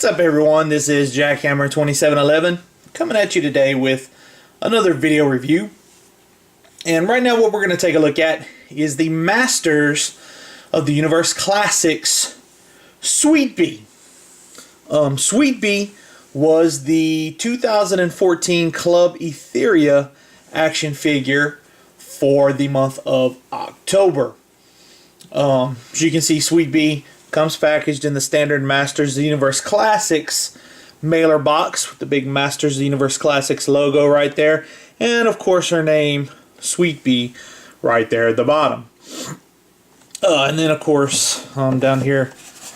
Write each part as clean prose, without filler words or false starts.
What's up, everyone? This is Jackhammer2711 coming at you today with another video review. And right now what we're going to take a look at is the Masters of the Universe Classics Sweet Bee. Sweet Bee was the 2014 Club Etheria action figure for the month of October. As you can see, Sweet Bee comes packaged in the standard Masters of the Universe Classics mailer box with the big Masters of the Universe Classics logo right there, and of course her name, Sweet Bee, right there at the bottom. And then of course down here,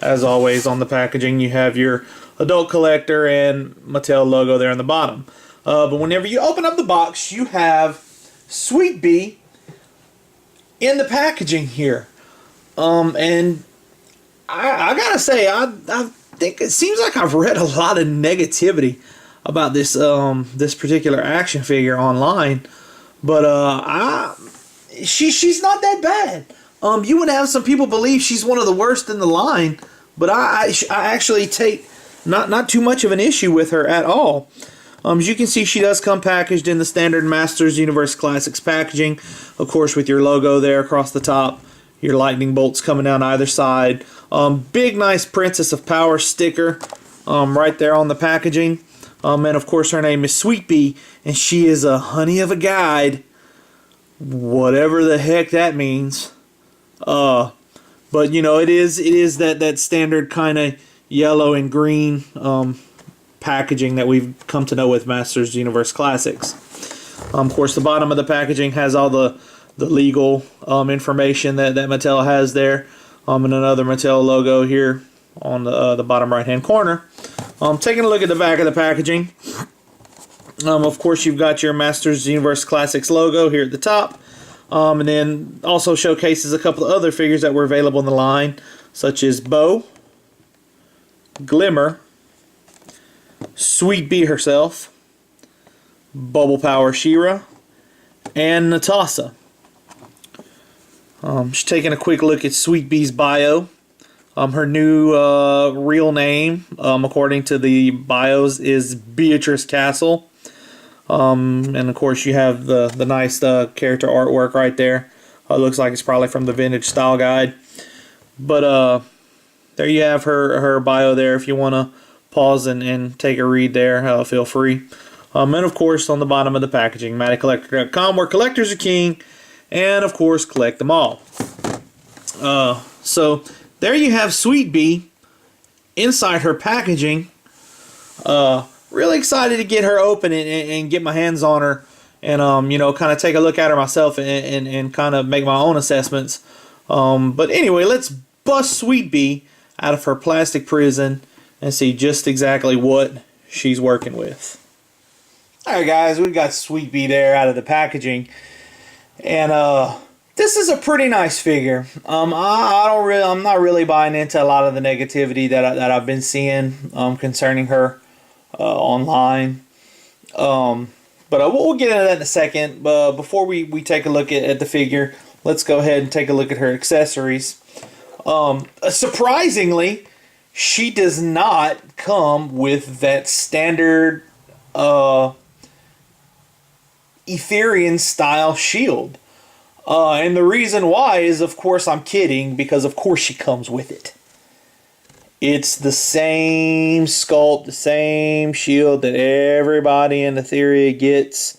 as always on the packaging, you have your adult collector and Mattel logo there on the bottom. But whenever you open up the box, you have Sweet Bee in the packaging here. And I gotta say, I think it seems like I've read a lot of negativity about this this particular action figure online, but she's not that bad. You would have some people believe she's one of the worst in the line, but I actually take not too much of an issue with her at all. As you can see, she does come packaged in the standard Masters Universe Classics packaging, of course, with your logo there across the top. Your lightning bolts coming down either side. Big nice Princess of Power sticker right there on the packaging. And of course her name is Sweet Bee, and she is a honey of a guide, whatever the heck that means. But you know, it is that standard kind of yellow and green packaging that we've come to know with Masters Universe Classics. Of course, the bottom of the packaging has all the legal information that Mattel has there, and another Mattel logo here on the bottom right hand corner. Taking a look at the back of the packaging, of course you've got your Masters Universe Classics logo here at the top, and then also showcases a couple of other figures that were available in the line, such as Bo, Glimmer, Sweet Bee herself, Bubble Power She-Ra, and Natasha. Just taking a quick look at Sweet Bee's bio. Her new real name, according to the bios, is Beatrice Castle. And of course you have the nice character artwork right there. Looks like it's probably from the Vintage Style Guide. But there you have her bio there. If you want to pause and take a read there, feel free. And of course on the bottom of the packaging, MattelCollector.com, where collectors are king. And of course, collect them all. So there you have Sweet Bee inside her packaging. Really excited to get her open and get my hands on her, and you know, kind of take a look at her myself and kind of make my own assessments. But anyway, let's bust Sweet Bee out of her plastic prison and see just exactly what she's working with. All right, guys, we've got Sweet Bee there out of the packaging. And this is a pretty nice figure. I'm not really buying into a lot of the negativity that I've been seeing concerning her online. But we'll get into that in a second. But before we take a look at the figure, let's go ahead and take a look at her accessories. Surprisingly, she does not come with that standard Etherian style shield, and the reason why is, of course, I'm kidding, because of course she comes with it. It's the same sculpt, the same shield that everybody in Etheria gets.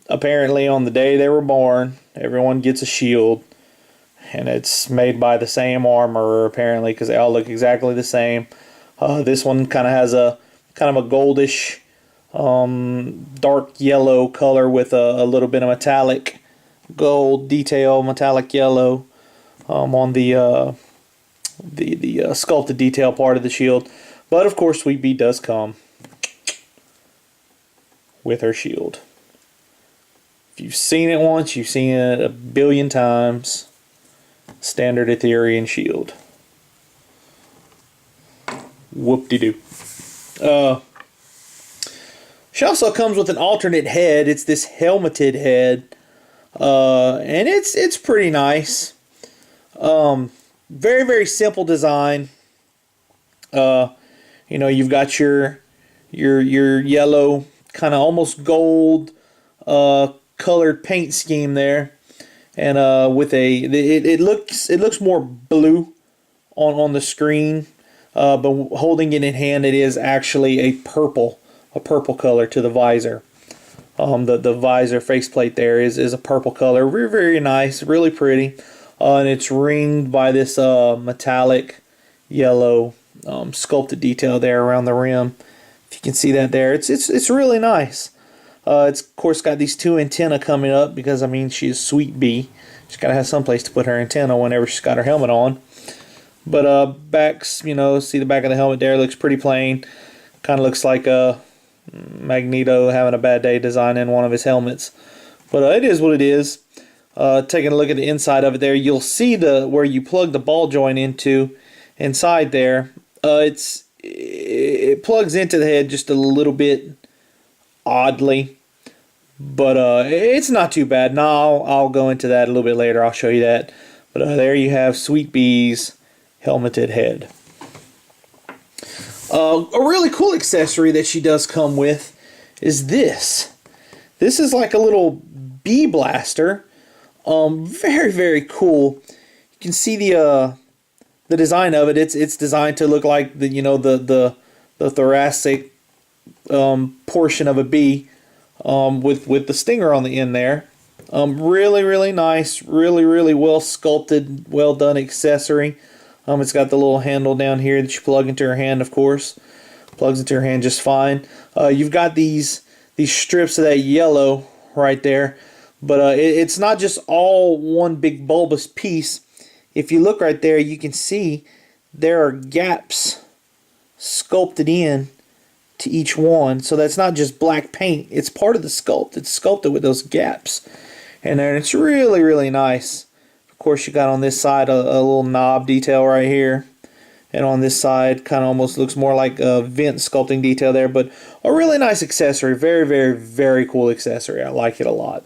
Apparently on the day they were born, everyone gets a shield, and it's made by the same armorer apparently, because they all look exactly the same. This one kind of has a goldish dark yellow color with a little bit of metallic gold detail, metallic yellow on the sculpted detail part of the shield. But of course Sweet Bee does come with her shield. If you've seen it once, you've seen it a billion times. Standard Etherian shield. Whoop-de-doo. She also comes with an alternate head. It's this helmeted head, and it's pretty nice. Very simple design. You know, you've got your yellow, kind of almost gold colored paint scheme there, and with it looks more blue on the screen, but holding it in hand, it is actually a purple color to the visor. The visor faceplate there is a purple color, very, very nice, really pretty, and it's ringed by this metallic yellow sculpted detail there around the rim. If you can see that there, it's really nice. It's of course got these two antennae coming up because I mean she's Sweet Bee. She's got to have some place to put her antenna whenever she's got her helmet on. But backs, you know, see the back of the helmet there, looks pretty plain. Kind of looks like a Magneto having a bad day designing one of his helmets, but it is what it is. Taking a look at the inside of it there, you'll see where you plug the ball joint into inside there. It plugs into the head just a little bit oddly, but it's not too bad. Now I'll go into that a little bit later. I'll show you that. But there you have Sweet Bee's helmeted head. A really cool accessory that she does come with is this. This is like a little bee blaster. Very, very cool. You can see the design of it. It's designed to look like the thoracic portion of a bee, with the stinger on the end there. Really, really nice. Really, really well sculpted, well done accessory. It's got the little handle down here that you plug into her hand, of course. Plugs into her hand just fine. You've got these strips of that yellow right there. But it's not just all one big bulbous piece. If you look right there, you can see there are gaps sculpted in to each one. So that's not just black paint. It's part of the sculpt. It's sculpted with those gaps. And it's really, really nice. Of course, you got on this side a little knob detail right here, and on this side kind of almost looks more like a vent sculpting detail there, but a really nice accessory. Very, very, very cool accessory. I like it a lot.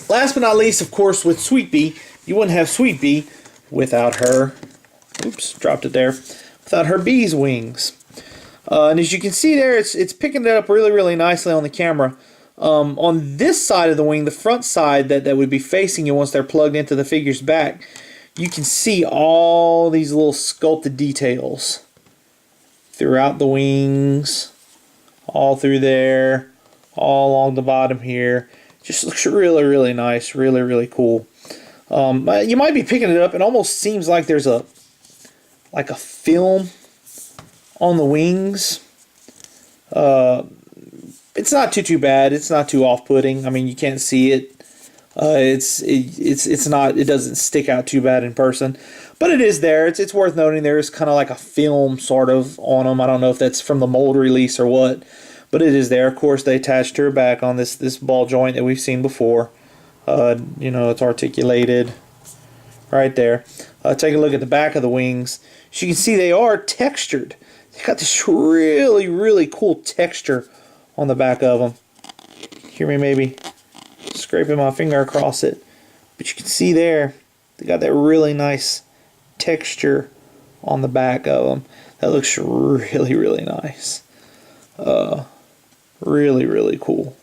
Last but not least, of course, with Sweet Bee, you wouldn't have Sweet Bee without her, oops, dropped it there, without her bee's wings. And as you can see there, it's picking it up really, really nicely on the camera. On this side of the wing, the front side that would be facing you once they're plugged into the figure's back, you can see all these little sculpted details throughout the wings, all through there, all along the bottom here. Just looks really, really nice, really, really cool. You might be picking it up. It almost seems like there's a film on the wings. It's not too bad. It's not too off-putting. I mean, you can't see it. It's not. It doesn't stick out too bad in person, but it is there. It's worth noting there is kind of like a film sort of on them. I don't know if that's from the mold release or what, but it is there. Of course, they attached her back on this ball joint that we've seen before. You know, it's articulated right there. Take a look at the back of the wings. As you can see, they are textured. They got this really, really cool texture on the back of them. Hear me maybe scraping my finger across it, but you can see there they got that really nice texture on the back of them. That looks really, really nice. Really, really cool.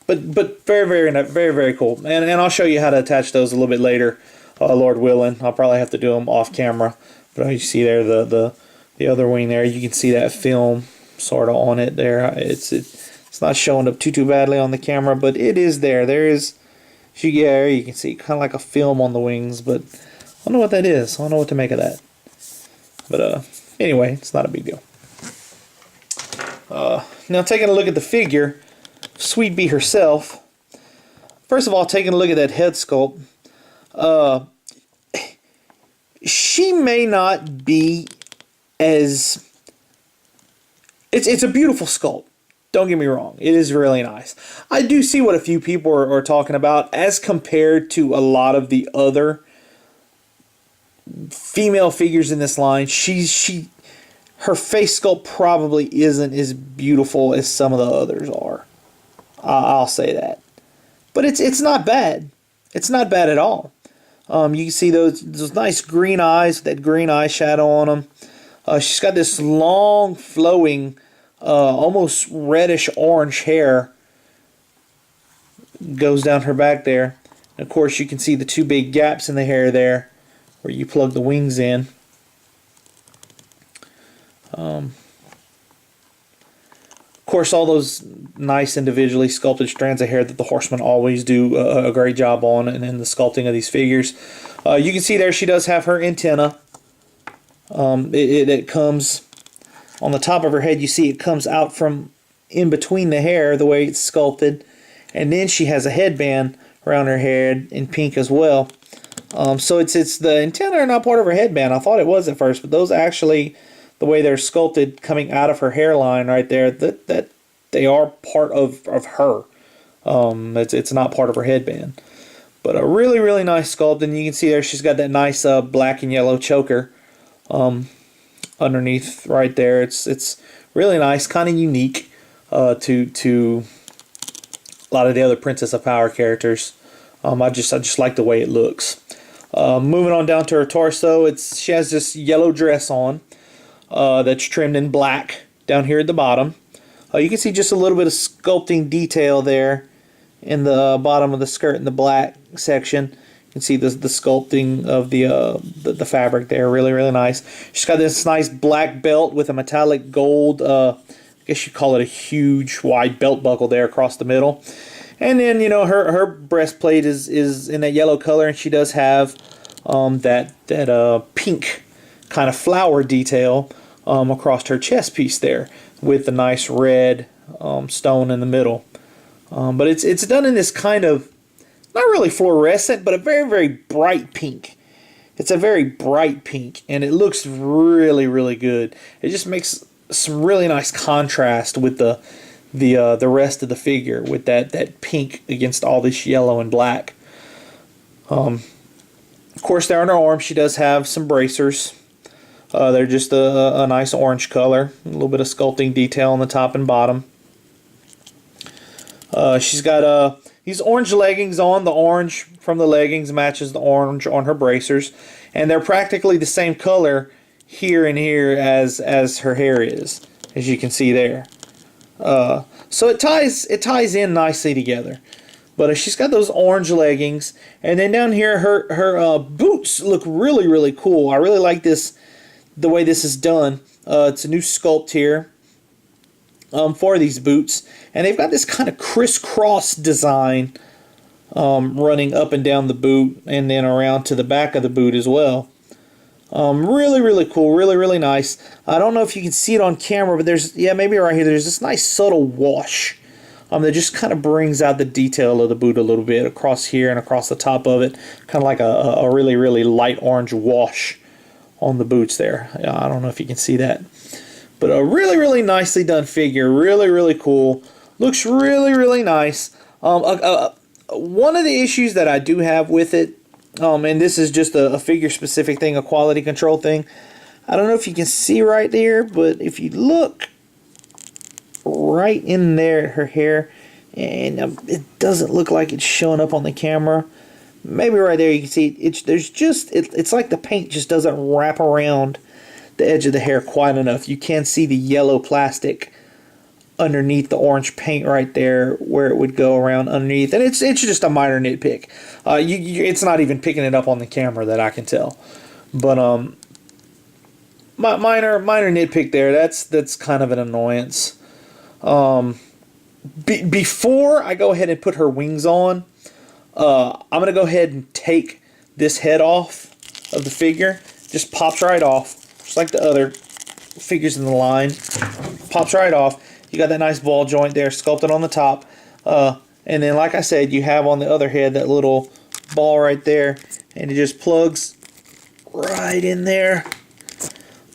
But very, very, very, very cool. And I'll show you how to attach those a little bit later, Lord willing. I'll probably have to do them off camera. But you see there the other wing there, you can see that film sort of on it there. It's not showing up too badly on the camera, but it is there. There is, yeah, you can see kind of like a film on the wings, but I don't know what that is. I don't know what to make of that. But anyway, it's not a big deal. Now taking a look at the figure, Sweet Bee herself. First of all, taking a look at that head sculpt, she may not be as... It's a beautiful sculpt. Don't get me wrong. It is really nice. I do see what a few people are talking about as compared to a lot of the other female figures in this line. Her face sculpt probably isn't as beautiful as some of the others are. I'll say that. But it's not bad. It's not bad at all. You can see those nice green eyes, that green eyeshadow on them. She's got this long, flowing, almost reddish orange hair. Goes down her back there. And of course, you can see the two big gaps in the hair there, where you plug the wings in. Of course, all those nice individually sculpted strands of hair that the Horsemen always do a great job on in the sculpting of these figures. You can see there she does have her antenna. It comes on the top of her head. You see it comes out from in between the hair the way it's sculpted. And then she has a headband around her head in pink as well. So it's the antenna are not part of her headband. I thought it was at first, but those actually, the way they're sculpted coming out of her hairline right there, that they are part of her. It's not part of her headband. But a really, really nice sculpt, and you can see there she's got that nice black and yellow choker underneath right there. It's really nice, kind of unique to a lot of the other Princess of Power characters. I just like the way it looks. Moving on down to her torso, she has this yellow dress on that's trimmed in black down here at the bottom. You can see just a little bit of sculpting detail there in the bottom of the skirt in the black section. You can see the sculpting of the fabric there, really, really nice. She's got this nice black belt with a metallic gold, I guess you'd call it a huge wide belt buckle there across the middle. And then, you know, her breastplate is in that yellow color, and she does have that pink kind of flower detail across her chest piece there, with the nice red stone in the middle. But it's done in this kind of, not really fluorescent, but a very, very bright pink. It's a very bright pink, and it looks really, really good. It just makes some really nice contrast with the rest of the figure, with that pink against all this yellow and black. Of course, there on her arm, she does have some bracers. They're just a nice orange color, a little bit of sculpting detail on the top and bottom. She's got these orange leggings on. The orange from the leggings matches the orange on her bracers, and they're practically the same color here and here as her hair is, as you can see there. So it ties in nicely together. But she's got those orange leggings, and then down here her boots look really, really cool. I really like the way this is done. It's a new sculpt here for these boots, and they've got this kind of crisscross design running up and down the boot, and then around to the back of the boot as well. Really, really cool, really, really nice. I don't know if you can see it on camera, but maybe right here, there's this nice subtle wash that just kind of brings out the detail of the boot a little bit across here and across the top of it, kind of like a really, really light orange wash on the boots there. I don't know if you can see that, but a really, really nicely done figure. Really, really cool. Looks really, really nice. One of the issues that I do have with it, and this is just a figure-specific thing, a quality control thing. I don't know if you can see right there, but if you look right in there at her hair, and it doesn't look like it's showing up on the camera. Maybe right there you can see it's like the paint just doesn't wrap around the edge of the hair quite enough. You can see the yellow plastic underneath the orange paint right there where it would go around underneath, and it's just a minor nitpick. It's not even picking it up on the camera that I can tell, but minor nitpick there. That's kind of an annoyance. Before I go ahead and put her wings on, I'm gonna go ahead and take this head off of the figure. Just pops right off, just like the other figures in the line. Pops right off. You got that nice ball joint there sculpted on the top. And then, like I said, you have on the other head that little ball right there. And it just plugs right in there.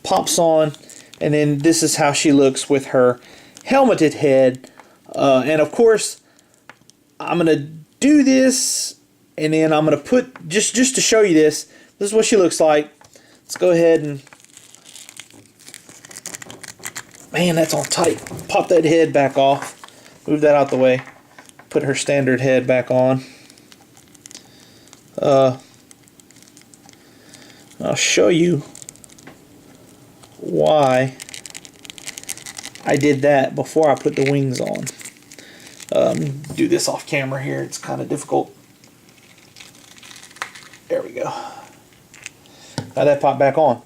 Pops on. And then this is how she looks with her helmeted head. And of course, I'm going to do this. And then I'm going to put, just to show you this is what she looks like. Let's go ahead and... Man, that's on tight. Pop that head back off. Move that out the way. Put her standard head back on. I'll show you why I did that before I put the wings on. Do this off camera here. It's kind of difficult. There we go. Now that popped back on.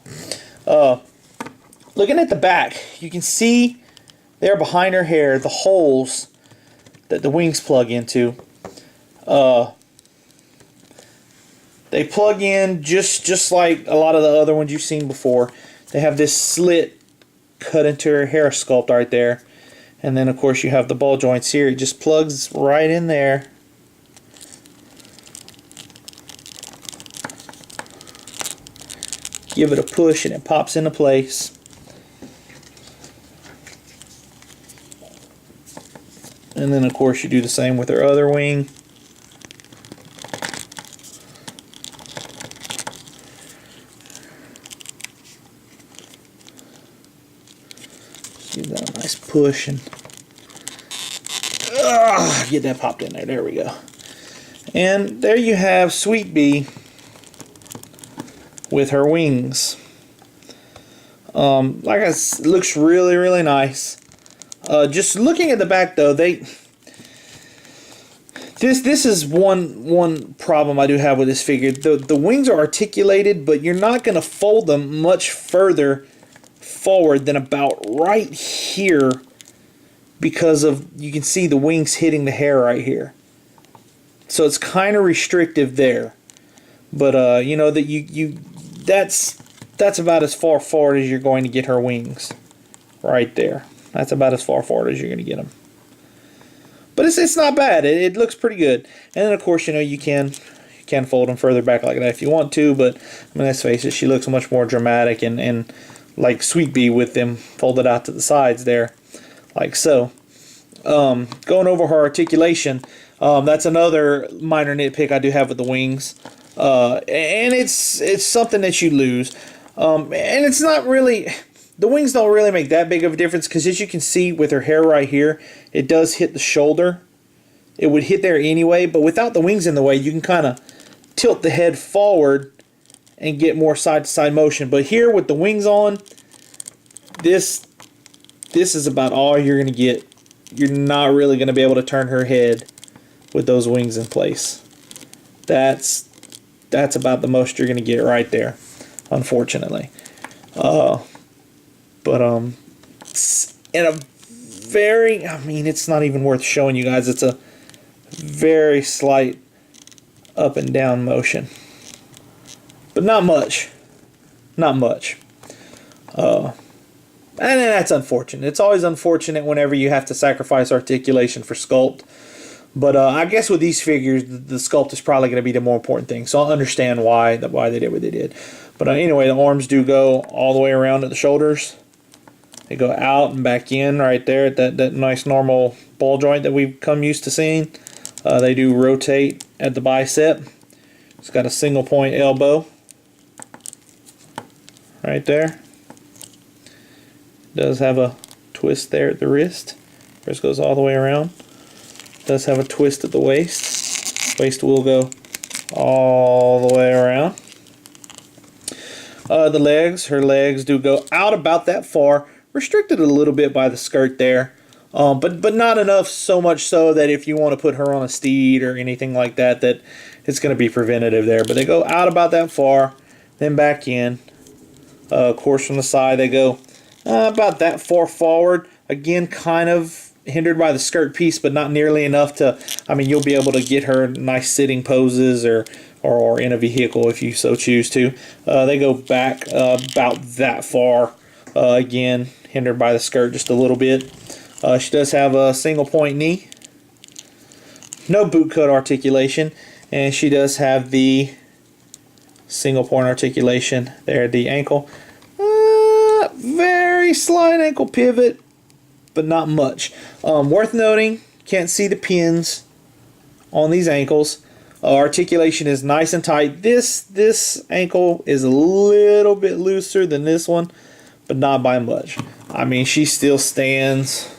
Looking at the back, you can see there behind her hair the holes that the wings plug into. They plug in just like a lot of the other ones you've seen before. They have this slit cut into her hair sculpt right there. And then of course you have the ball joints here. It just plugs right in there. Give it a push and it pops into place. And then of course you do the same with her other wing. Give that a nice push and get that popped in there. There we go. And there you have Sweet Bee with her wings. Like I said, it looks really, really nice. Just looking at the back though, this is one problem I do have with this figure. The wings are articulated, but you're not going to fold them much further forward than about right here, because of, you can see the wings hitting the hair right here. So it's kind of restrictive there. But you know that that's about as far forward as you're going to get her wings. Right there. That's about as far forward as you're going to get them. But it's not bad. It looks pretty good. And then of course, you know, you can fold them further back like that if you want to, but I mean, let's face it, she looks much more dramatic and like Sweet Bee with them folded out to the sides there, like so. Going over her articulation, that's another minor nitpick I do have with the wings. And it's something that you lose. And it's not really, the wings don't really make that big of a difference, because as you can see with her hair right here, it does hit the shoulder. It would hit there anyway, but without the wings in the way, you can kind of tilt the head forward and get more side-to-side motion. But here with the wings on, this is about all you're going to get. You're not really going to be able to turn her head with those wings in place. That's about the most you're going to get right there, unfortunately. It's in a very, I mean, it's not even worth showing you guys. It's a very slight up and down motion, but not much. Not much. And that's unfortunate. It's always unfortunate whenever you have to sacrifice articulation for sculpt. But I guess with these figures, the sculpt is probably going to be the more important thing. So I understand why they did what they did. But anyway, the arms do go all the way around at the shoulders. They go out and back in right there at that nice normal ball joint that we've come used to seeing. They do rotate at the bicep. It's got a single point elbow right there. Does have a twist there at the wrist. Wrist goes all the way around. Does have a twist at the waist. Waist will go all the way around. The legs, her legs do go out about that far, restricted a little bit by the skirt there, but not enough, so much so that if you want to put her on a steed or anything like that, that it's going to be preventative there. But they go out about that far, then back in. Of course, from the side they go about that far forward. Again, kind of hindered by the skirt piece, but not nearly enough to, I mean, you'll be able to get her nice sitting poses or in a vehicle if you so choose to. They go back about that far. Again, hindered by the skirt just a little bit. She does have a single point knee. No boot cut articulation. And she does have the single point articulation there at the ankle. Very slight ankle pivot, but not much. Worth noting, can't see the pins on these ankles. Articulation is nice and tight. This ankle is a little bit looser than this one, but not by much. I mean, she still stands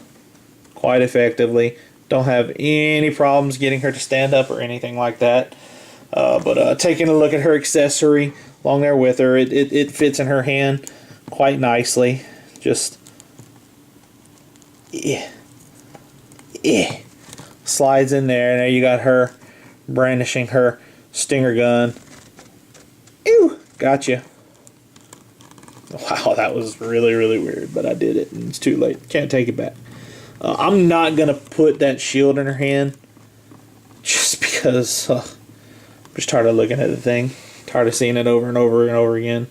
quite effectively. Don't have any problems getting her to stand up or anything like that. But taking a look at her accessory along there with her, it fits in her hand quite nicely. Just slides in there, and there you got her brandishing her stinger gun. Ew, gotcha. Wow, that was really, really weird, but I did it, and it's too late. Can't take it back. I'm not gonna put that shield in her hand just because I'm just tired of looking at the thing, tired of seeing it over and over and over again.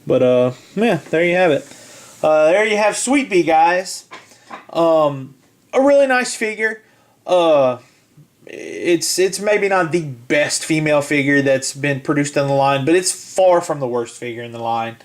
But yeah, there you have it. There you have Sweet Bee, guys. A really nice figure. It's maybe not the best female figure that's been produced in the line, but it's far from the worst figure in the line.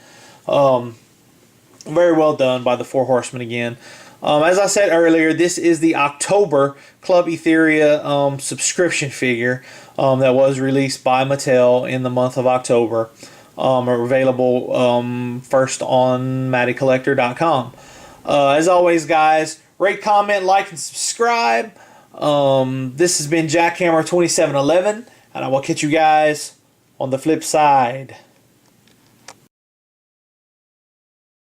Very well done by the Four Horsemen again. As I said earlier, this is the October Club Etheria subscription figure that was released by Mattel in the month of October. Available first on MattyCollector.com. As always, guys, rate, comment, like, and subscribe. This has been Jackhammer 2711, and I will catch you guys on the flip side.